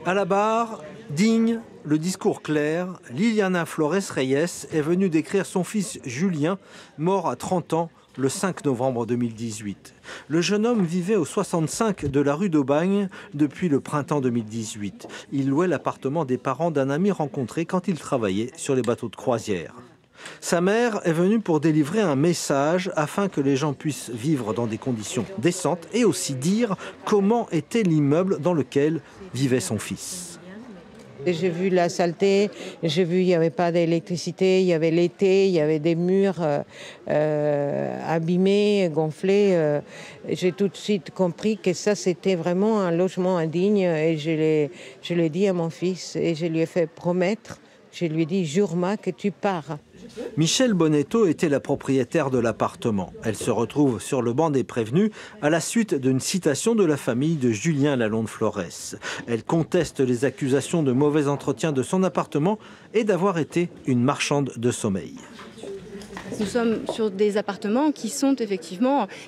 À la barre, digne, le discours clair, Liliana Flores Reyes est venue décrire son fils Julien, mort à 30 ans le 5 novembre 2018. Le jeune homme vivait au 65 de la rue d'Aubagne depuis le printemps 2018. Il louait l'appartement des parents d'un ami rencontré quand il travaillait sur les bateaux de croisière. Sa mère est venue pour délivrer un message afin que les gens puissent vivre dans des conditions décentes et aussi dire comment était l'immeuble dans lequel vivait son fils. J'ai vu la saleté, j'ai vu il n'y avait pas d'électricité, il y avait l'été, il y avait des murs abîmés, gonflés. J'ai tout de suite compris que ça c'était vraiment un logement indigne et je l'ai dit à mon fils et je lui ai fait promettre, je lui ai dit jure-moi que tu pars. Michel Bonetto était la propriétaire de l'appartement. Elle se retrouve sur le banc des prévenus à la suite d'une citation de la famille de Julien Lalonde Flores. Elle conteste les accusations de mauvais entretien de son appartement et d'avoir été une marchande de sommeil. Nous sommes sur des appartements qui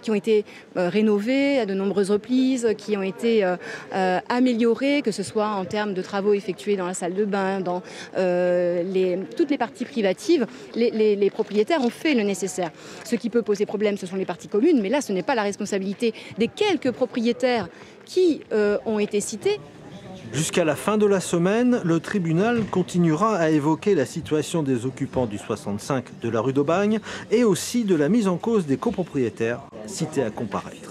ont été rénovés à de nombreuses reprises, qui ont été améliorés, que ce soit en termes de travaux effectués dans la salle de bain, dans toutes les parties privatives. Les propriétaires ont fait le nécessaire. Ce qui peut poser problème, ce sont les parties communes, mais là, ce n'est pas la responsabilité des quelques propriétaires qui ont été cités. Jusqu'à la fin de la semaine, le tribunal continuera à évoquer la situation des occupants du 65 de la rue d'Aubagne et aussi de la mise en cause des copropriétaires cités à comparaître.